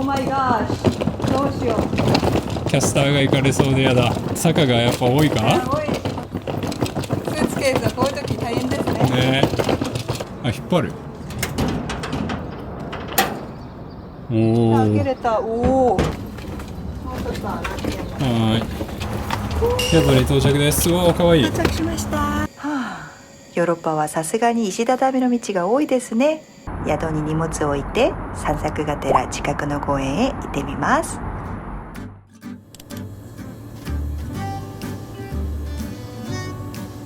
マイガー、どうしよう。キャスターが行かれそうでやだ。坂がやっぱ多いか。多い。スーツケースはこういう時大変ですね。ね。あ、引っ張る。おお。開けれた。おお。もうちょっとはい。宿に到着です。おお、かわいい。到着しました。はあ、ヨーロッパはさすがに石畳の道が多いですね。宿に荷物を置いて散策がてら近くの公園へ行ってみます。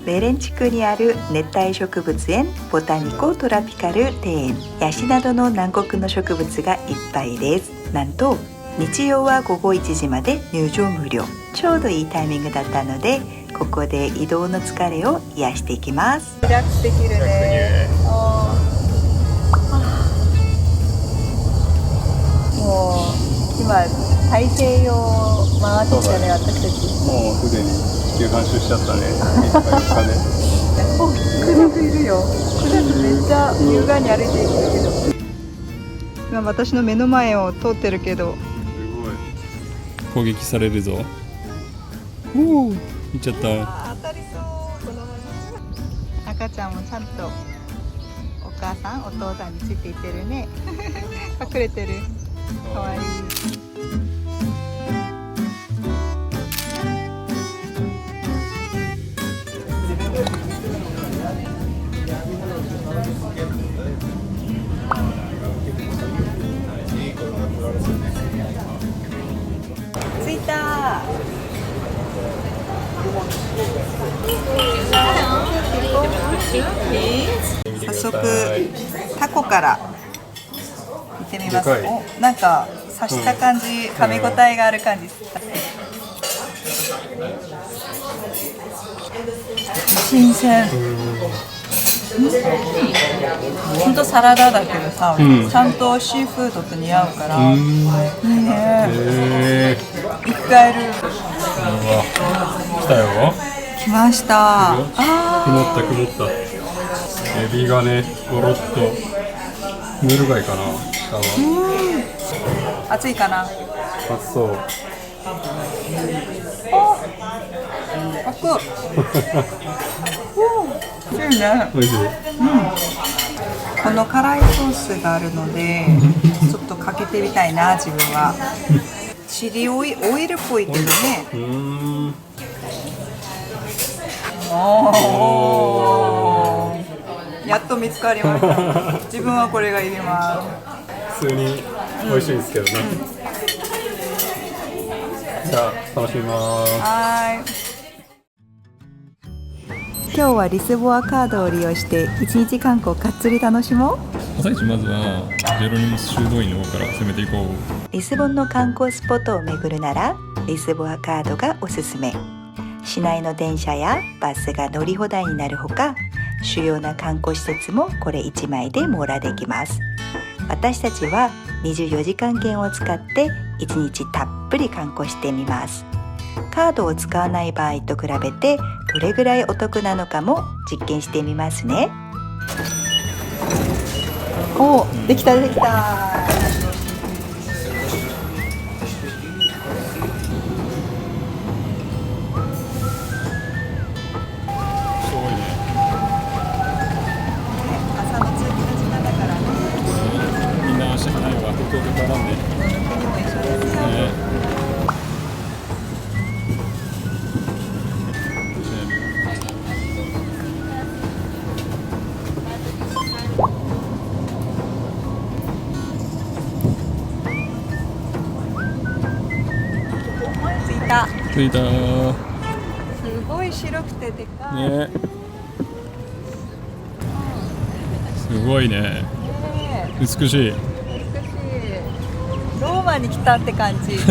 ベレン地区にある熱帯植物園ボタニコトラピカル庭園、ヤシなどの南国の植物がいっぱいです。なんと日曜は午後1時まで入場無料。ちょうどいいタイミングだったので、ここで移動の疲れを癒していきます。リラックスできるね。もう今大西洋回ってきたね、私たち。もうすでに地球半周しちゃったね。お、クルクいるよ。クルクめっちゃ優雅に歩いているけど。今私の目の前を通ってるけど。すごい。攻撃されるぞ。おお、行っちゃった。当たりそう。赤ちゃんもちゃんとお母さん、お父さんについていってるね。隠れてる。かわいい。着いた。早速タコから行ってみます。お、なんか刺した感じ、噛み応えがある感じです。新鮮。ほんとサラダだけどさ、ちゃんとシーフードと似合うからいいね。一回やる。来たよ。来ました。曇った曇った。エビがね、ゴロッとムール貝かな。暑いかな。熱そう。熱く。いいね。おいしい。この辛いソースがあるので、ちょっとかけてみたいな、自分は。チリオイルっぽいけどね。おー、やっと見つかりました。自分はこれが入れます。普通に美味しいですけどね。じゃあ楽しみます。はい。今日はリスボアカードを利用して一日観光かっつり楽しもう。朝一まずはジェロニモス修道院の方から攻めていこう。リスボンの観光スポットを巡るならリスボアカードがおすすめ。市内の電車やバスが乗り放題になるほか、主要な観光施設もこれ1枚で網羅できます。私たちは24時間券を使って1日たっぷり観光してみます。カードを使わない場合と比べてどれぐらいお得なのかも実験してみますね。お、できたできた。着いた。すごい白くてでかい。ね。すごいね。美しい。美しい。ローマに来たって感じ。ジ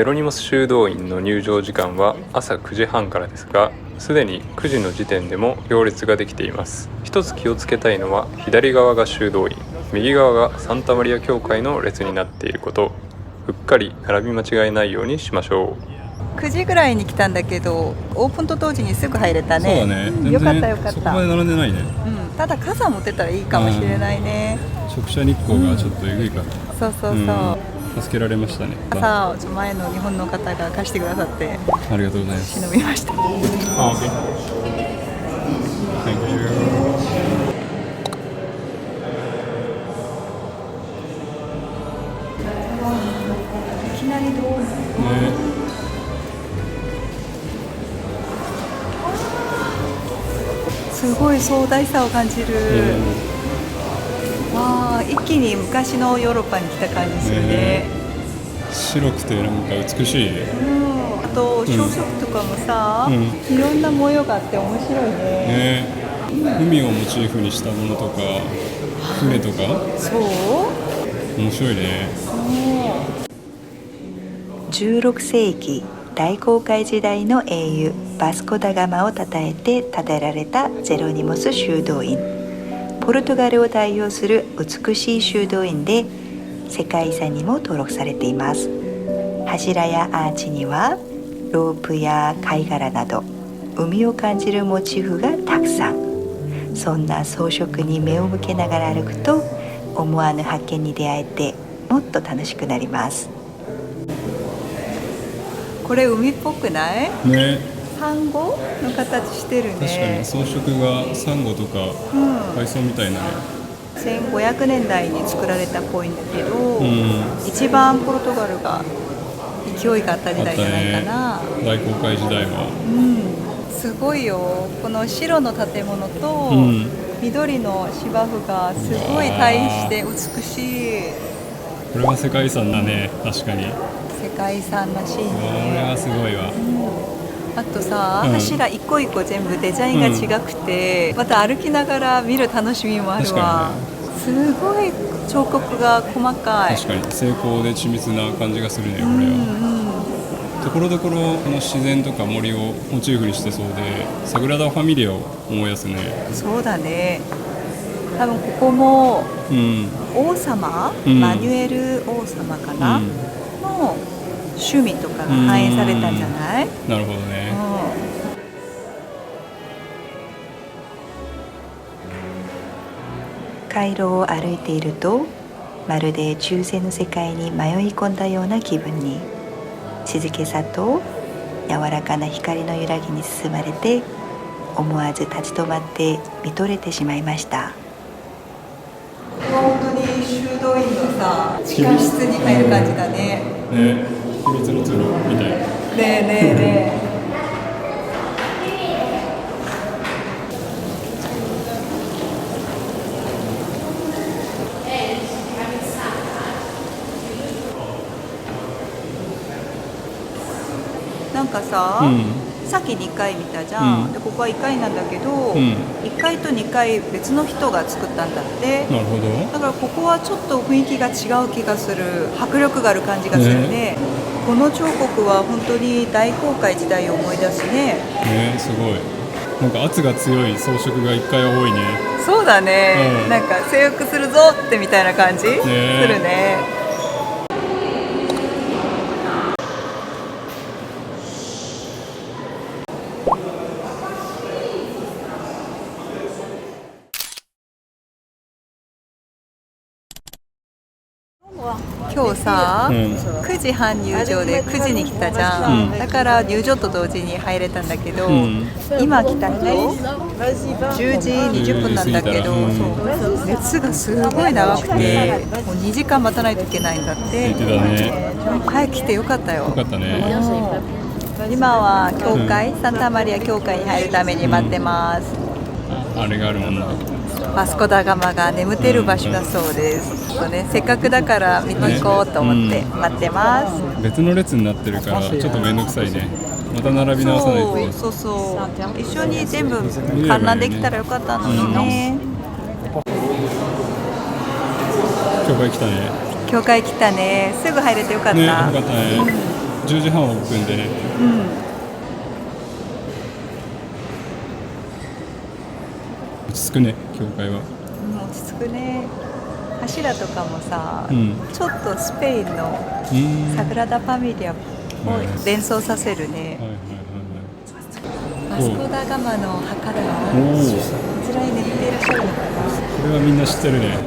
ェロニモス修道院の入場時間は朝9時半からですが、すでに9時の時点でも行列ができています。一つ気をつけたいのは左側が修道院、右側がサンタマリア教会の列になっていること。うっかり並び間違えないようにしましょう。9時ぐらいに来たんだけど、オープンと同時にすぐ入れたね。そうだね。よかったよかった。そこまで並んでないね。ただ傘持ってたらいいかもしれないね。直射日光がちょっとえぐいから。そうそうそう、助けられましたね。朝前の日本の方が貸してくださってありがとうございます。忍びました。あ、OK。Thank you。いきなりどうすごい壮大さを感じる、わあ、一気に昔のヨーロッパに来た感じするね。白くてなんか美しい。あと装飾とかもさ、いろんな模様があって面白いね。海をモチーフにしたものとか船とか、そう面白いね。16世紀大航海時代の英雄バスコ・ダ・ガマを称えて建てられたジェロニモス修道院。ポルトガルを代表する美しい修道院で世界遺産にも登録されています。柱やアーチにはロープや貝殻など海を感じるモチーフがたくさん。そんな装飾に目を向けながら歩くと思わぬ発見に出会えてもっと楽しくなります。これ海っぽくない？ね、サンゴの形してるね。確かに装飾がサンゴとか海藻みたいなね。1500年代に作られたっぽいんだけど、一番ポルトガルが勢いがあった時代じゃないかな。大航海時代は。すごいよ。この白の建物と緑の芝生がすごい対比して美しい。これは世界遺産だね。確かに世界遺産らしいね。これはすごいわ。あとさ、柱一個一個全部デザインが違くて、また歩きながら見る楽しみもあるわ。すごい彫刻が細かい。確かに精巧で緻密な感じがするね、これは。ところどころこの自然とか森をモチーフにしてそうで、サグラダ・ファミリアを思い出すね。そうだね。多分ここも王様、マニュエル王様かな、の趣味とかが反映されたんじゃない？なるほどね。回廊を歩いているとまるで中世の世界に迷い込んだような気分に、静けさと柔らかな光の揺らぎに包まれて思わず立ち止まって見とれてしまいました。本当に修道院のさ、地下室に入る感じだね。秘密の通路みたいな。ねえねえ。なんかさ、さっき2階見たじゃん、でここは1階なんだけど、1階と2階別の人が作ったんだって。なるほど。だからここはちょっと雰囲気が違う気がする。迫力がある感じがするね。この彫刻は本当に大航海時代を思い出すね。すごい。なんか圧が強い装飾が1階多いね。そうだね、なんか征服するぞってみたいな感じ、するね。今日さ、9時半入場で9時に来たじゃん、だから入場と同時に入れたんだけど、今来た人10時20分なんだけど、列がすごい長くて、もう2時間待たないといけないんだって。早く来てよかったよ。よかったね。今は教会、サンタマリア教会に入るために待ってます。あれがあるもんな。バスコ・ダ・ガマが眠ってる場所だそうです。せっかくだから見に行こうと思って待ってます。別の列になってるからちょっと面倒くさいね。また並び直さないと。そう一緒に全部観覧できたらよかったのにね。教会来たね。教会来たね。すぐ入れてよかった。よかったね。10時半オープンでね。落ち着くね、教会は。落ち着くね。柱とかもさ、ちょっとスペインのサグラダ・ファミリアを連想させるね。バスコ・ダ・ガマの墓だよ。こちらに眠っていらっしゃるのかな。これはみんな知ってるね。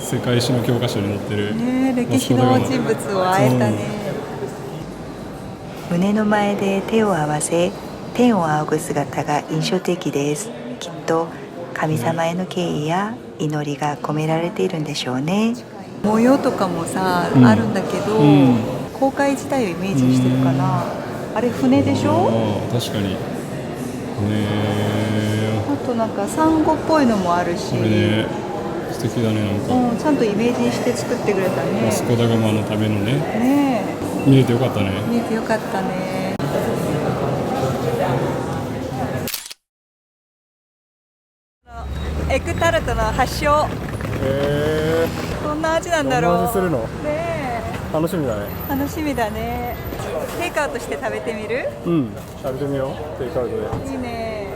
世界史の教科書に載ってる、ね、歴史の人物を会えたね、胸の前で手を合わせ天を仰ぐ姿が印象的です。きっと神様への敬意や祈りが込められているんでしょうね。模様とかもさ、あるんだけど、航海自体をイメージしてるかな。あれ船でしょ。確かに。あとなんかサンゴっぽいのもあるし、これね、素敵だね、なんか、ちゃんとイメージして作ってくれたね。バスコダガマのためのね。ねえ、見れてよかったね。見れてよかったね。エクタルトの発祥。どんな味なんだろう。どんな味するの？ねえ。楽しみだね。楽しみだね。テイクアウトして食べてみる？食べてみよう。テイクアウトで。いいね。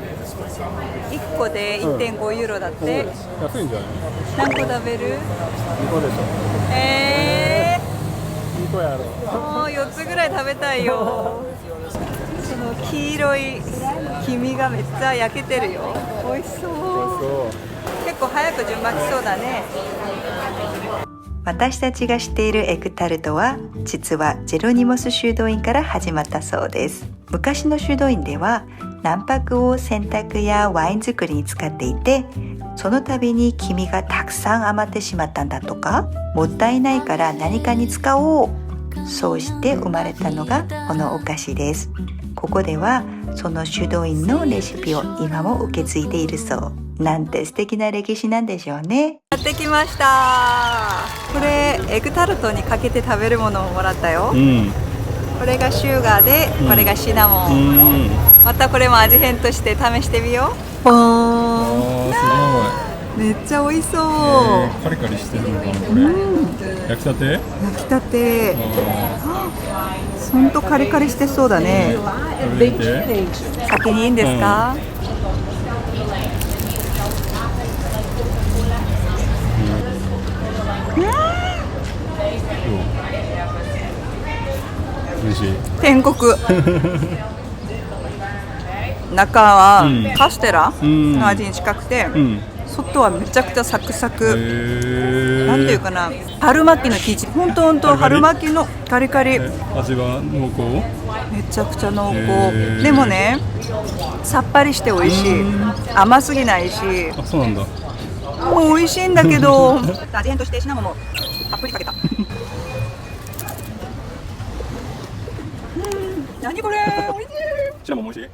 1個で 1.5 ユーロだって。安いんじゃない？何個食べる？2個でしょ。2個やろ。もう4つぐらい食べたいよ。その黄色い黄身がめっちゃ焼けてるよ。美味しそう。結構早く順番来そうだね。私たちが知っているエクタルトは実はジェロニモス修道院から始まったそうです。昔の修道院では卵白を洗濯やワイン作りに使っていて、その度に黄身がたくさん余ってしまったんだとか、もったいないから何かに使おう、そうして生まれたのがこのお菓子です。ここではその修道院のレシピを今も受け継いでいるそう。なんて素敵な歴史なんでしょうね。やってきました。これエグタルトにかけて食べるものをもらったよ、これがシュガーで、これがシナモン、またこれも味変として試してみよう。ポーン、すごい。めっちゃ美味しそう、カリカリしてるのかな、これ。焼きたて？焼きたて。ほんとカリカリしてそうだね。食べてみて。先にいいんですか？美味しい。天国。中はカステラの味に近くて、外はめちゃくちゃサクサク。なんていうかな、春巻きの生地、本当春巻きのカリカリ。味は濃厚？めちゃくちゃ濃厚。でもね、さっぱりして美味しい。甘すぎないし。あ、そうなんだ。もう美味しいんだけど、味変としてシナモンもたっぷりかけた。何これ、美味しい。シナモン美味しい？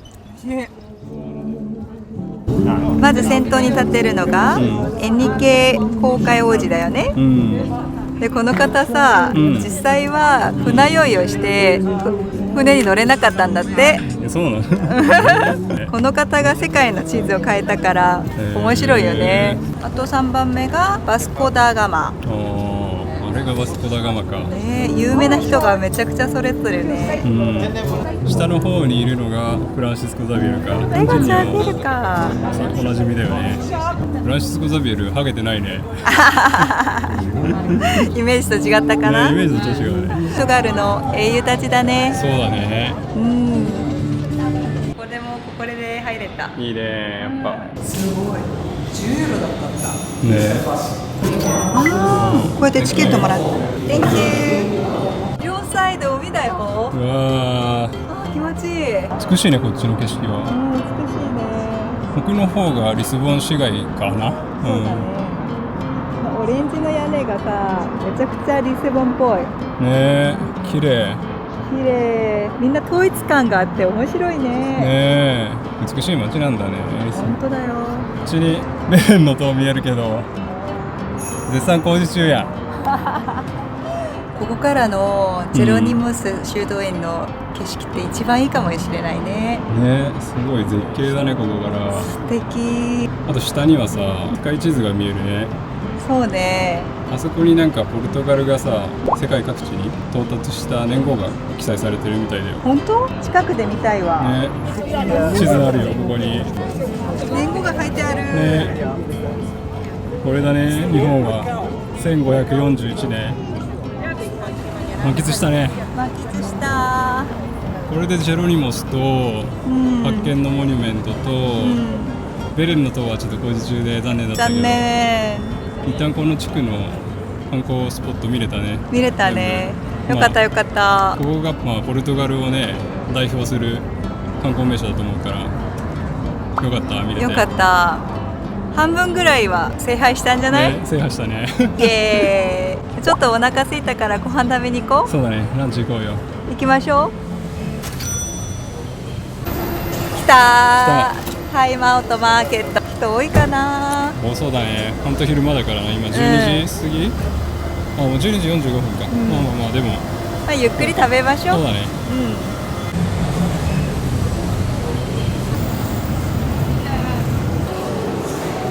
まず先頭に立ってるのが、エニケ航海王子だよね、でこの方さ、実際は船酔いをして船に乗れなかったんだって。そうなの？この方が世界の地図を変えたから面白いよね。あと3番目がバスコ・ダ・ガマ。あれがバスコ・ダ・ガマか。有名な人がめちゃくちゃそれぞれね。下の方にいるのがフランシスコ・ザビエルか。これがザビエルか。おなじみだよね。フランシスコ・ザビエルハゲてないね。イメージと違ったかな。イメージと違うね。ポルトガルの英雄たちだね。そうだね。これもこれで入れた。いいね、やっぱ。すごい。10ユーロだったんだ。ね。こうやってチケットもらった。Thank you。両サイド海だよ。うわー、気持ちいい。美しいね、こっちの景色は。美しいね。奥の方がリスボン市街かな。そうだね。オレンジの屋根がさ、めちゃくちゃリスボンっぽい。ねえ、綺麗。綺麗。みんな統一感があって面白いね。ねえ、美しい街なんだね。本当だよ。こっちにベレンの塔見えるけど、絶賛工事中やん。ここからのジェロニモス修道院の景色って一番いいかもしれないね。ね、すごい絶景だね、ここから。素敵。あと下にはさ、世界地図が見えるね。そうね。あそこになんかポルトガルがさ、世界各地に到達した年号が記載されてるみたいだよ。本当？近くで見たいわ。ね、地図あるよ、ここに。年号が書いてある。ね、これだね、日本は1541年。満喫したね。満喫した。これでジェロニモスと発見のモニュメントと、ベレンの塔はちょっと工事中で残念だったけど、残念。一旦この地区の観光スポット見れたね。見れたね。全部よかったよかった。ここが、ポルトガルをね代表する観光名所だと思うからよかった見れて。よかった。半分ぐらいは制覇したんじゃない？ね、制覇したね。イエーイ。ちょっとお腹空いたからご飯食べに行こう。そうだね、ランチ行こうよ。行きましょう。来たー。タイムアウトマーケット。人多いかな。多そうだね。ほんと昼間だからな。今12時過ぎ、あ、もう12時45分か、まあでもまあ、ゆっくり食べましょう。そうだね。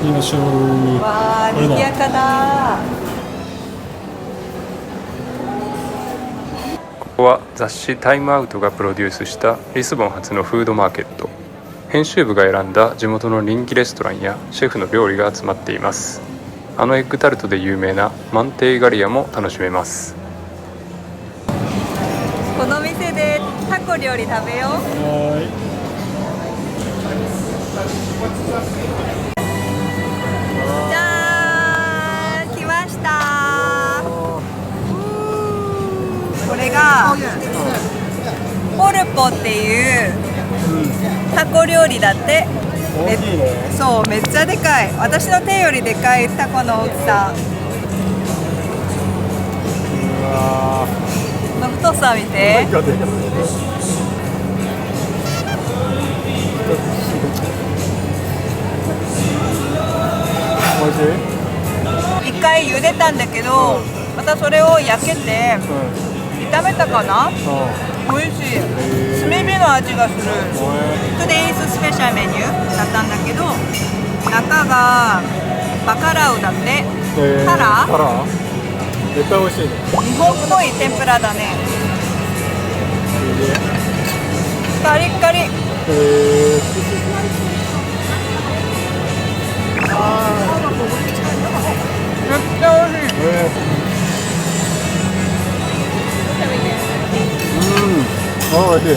行きましょう。わあ、これだ賑やかだ。ここは雑誌タイムアウトがプロデュースしたリスボン初のフードマーケット。編集部が選んだ地元の人気レストランやシェフの料理が集まっています。あのエッグタルトで有名なマンテイガリアも楽しめます。この店でタコ料理食べよう。はじゃーん、来ましたー。これがポルポっていうタコ料理だって。大きいね。そう、めっちゃでかい。私の手よりでかいタコの大きさ。うわこの太さ見ー。て。でかでかおいしい？一回茹でたんだけど、またそれを焼けて炒めたかな。美味しい。炭火の味がする。トゥデイズスペシャルメニューだったんだけど、中がバカラウだって。タラ？タラ？絶対美味しいね。日本っぽい天ぷらだね。カリッカリ。めっちゃ美味しい。美味しい。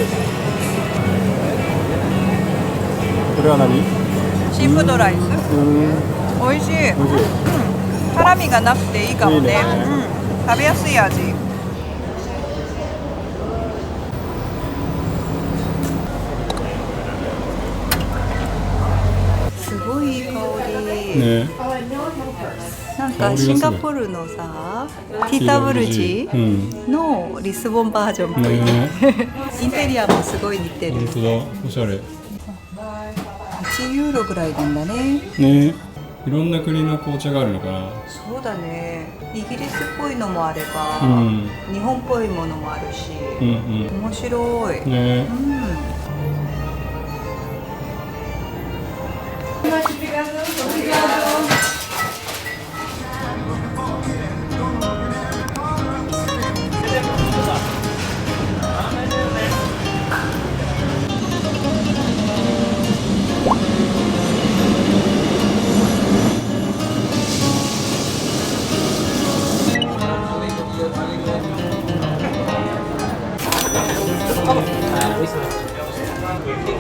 これは何？シーフードライス。美味しい。美味しい。辛みがなくていいかもね。いいね。食べやすい味。すごいいい香り。ね、なんかシンガポールのさ、ティータブルジのリスボンバージョンっぽいね。ねインテリアもすごい似てる。本当だ、おしゃれ。1ユーロぐらいなんだね。ね、いろんな国の紅茶があるのかな。そうだね。イギリスっぽいのもあれば、日本っぽいものもあるし、面白い。ね、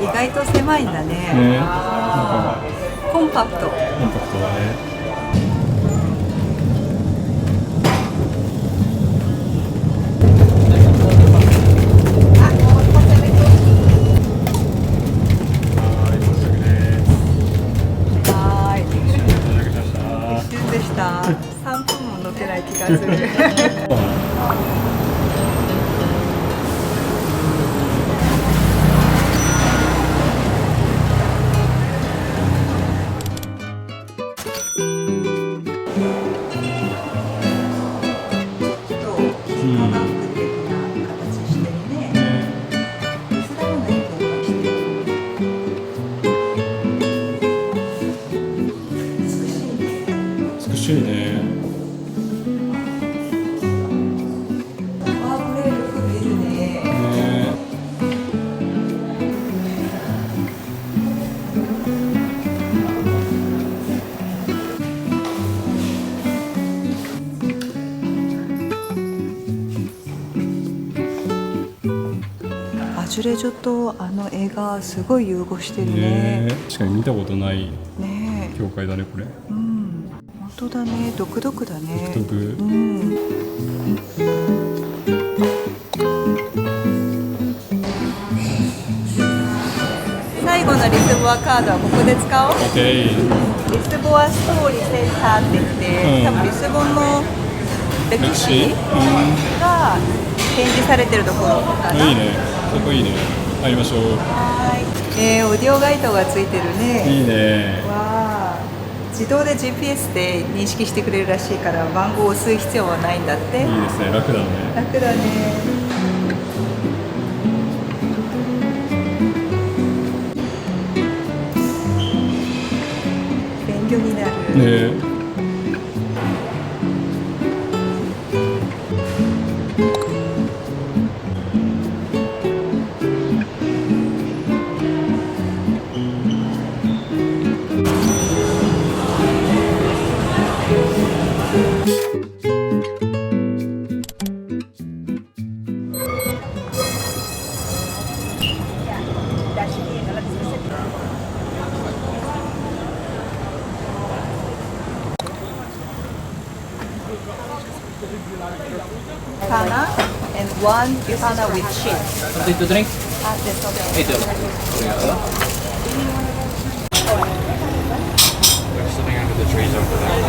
意外と狭いんだね。ね、なんかコンパクト。コンパクトだね。はーい。一瞬でした。3分も乗ってない気がする。美しいね。あ、これよく見るね。ね、アジュレジョとあの絵がすごい融合してるね。ね、確かに見たことないね教会だねこれ。え。本当だね、独特だね。独特。うん。最後のリスボアカードはここで使おう。 OK。リスボアストーリーセンターって言って、多分リスボンの歴史が展示されてるところかな。いいね。そこいいね。入りましょう。はい。オーディオガイドがついてるね。いいね。わあ。自動で GPS で認識してくれるらしいから番号を押す必要はないんだって。いいですね。楽だね。楽だね。勉強になる。ね。Bifana and one bifana with cheese. Something to drink? That's okay. Ito. There's something under the trees over there.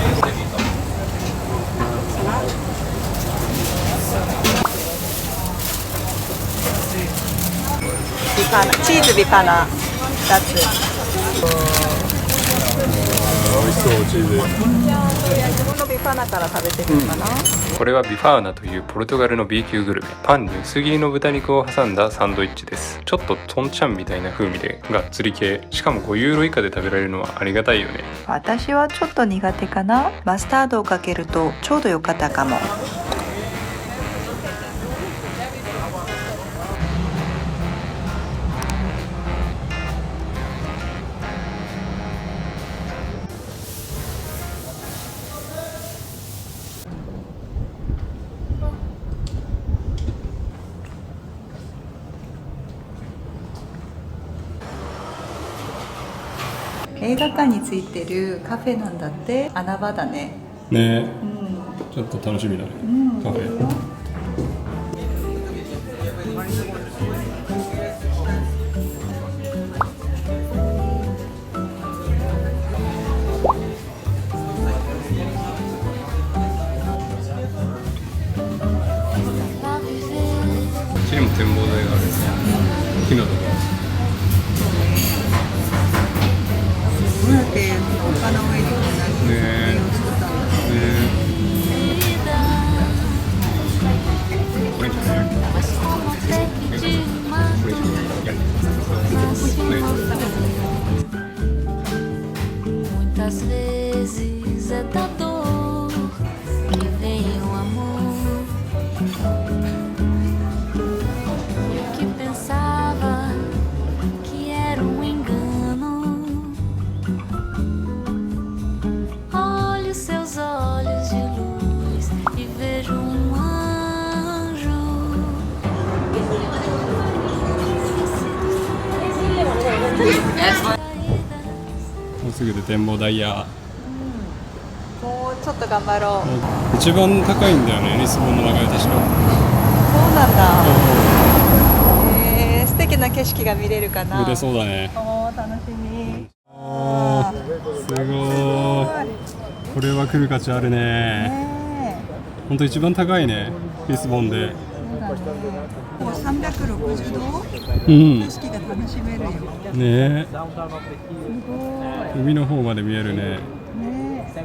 Bifana, cheese bifana. That's it. 美味しそうチーズ。このビファナから食べてみるかな。これはビファーナというポルトガルの B 級グルメ。パンに薄切りの豚肉を挟んだサンドイッチです。ちょっとトンチャンみたいな風味でがっつり系。しかも5ユーロ以下で食べられるのはありがたいよね。私はちょっと苦手かな。マスタードをかけるとちょうどよかったかも。映画館についてるカフェなんだって。穴場だね。ね。うん。ちょっと楽しみだね。カフェ。こっちにも展望台がある。木のところ。どうやって丘の上にこんなにねを作ったんだろう。これじゃない。これじゃない。Muitas vezes é da dor que vem o amor. Eu que pensava que era engano. Olho seus olhos de luz e vejo anjo. もうすぐで展望台や。もうちょっと頑張ろう。一番高いんだよね、リスボンの中で確か。そうなんだ。素敵な景色が見れるかな。見れそうだね。おー、楽しみ。すごい。これは来る価値あるね。ね本当一番高いね、リスボンで。え。そうだね。もう360度うん。景色が楽しめるよ。ねえ。すごい。海の方まで見えるね。ねえ。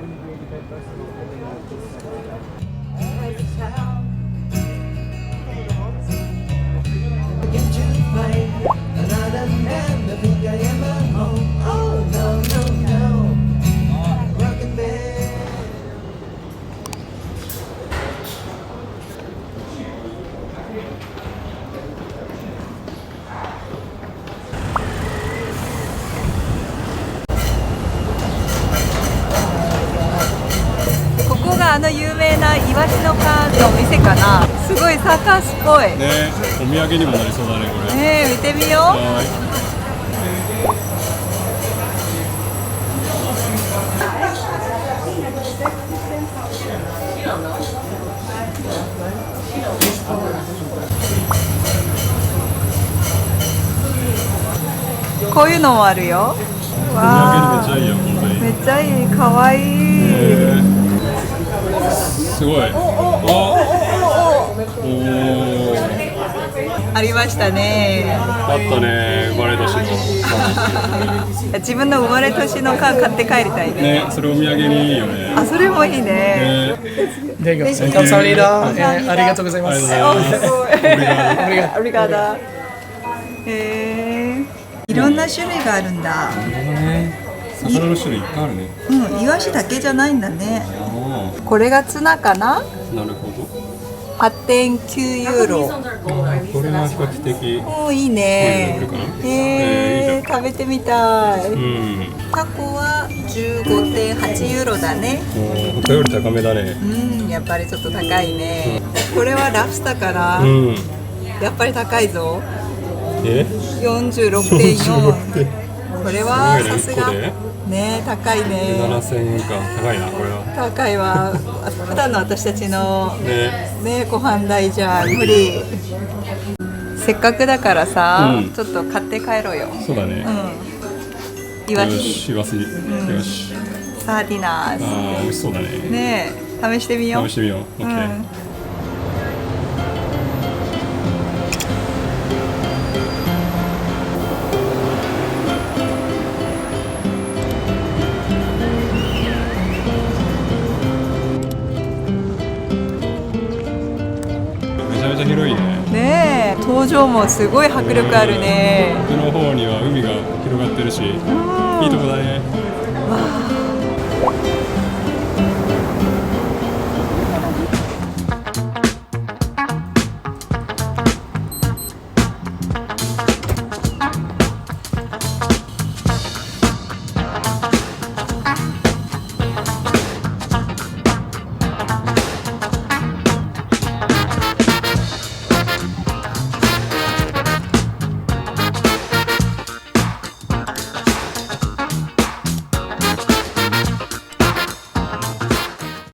ここがあの有名なイワシのパンのお店かな。すごいサーカスっぽい。ね、お土産にもなりそうだね、これ。ねえ、見てみよう。はこういうのもあるよ。お土わ産にめっちゃいいよ本当に。めっちゃいい、かわいい。すごい。おありましたね。あったね、生まれ年の自分の生まれ年の缶買って帰りたいね。ね、それお土産にいいよね。あ、それもいいね。ね、 감사합니다. 아리가또 고자이마스. すごい。ありがとう。いろんな種類があるんだ。魚の種類いっぱいあるね。うん、イワシだけじゃないんだね。あこれがツナかな？あ、なるほど。 8.9 ユーロ。これは比較的。おー、いいね。食べてみたい。うん。タコは 15.8 ユーロだね。他より高めだね。うん、やっぱりちょっと高いね。これはラブスターかな。うん。やっぱり高いぞ。え？ 46.4。これはさすが。すごいね、ね、高いね。 7000円か。高いなこれは。高いわ。普段の私たちのね。ね、ご飯代じゃ無理。せっかくだからさ、うんちょっと買って帰ろうよ。そうだね。うん。イワよシ、し、イワシ。よし。サーディナーああ、美味しそうだね。ズ。ねえ、試してみよう。試してみよう。オッケー。うんめちゃめちゃ広いね。ねえ、登場もすごい迫力あるね。奥の方には海が広がってるし、いいとこだね。わあ。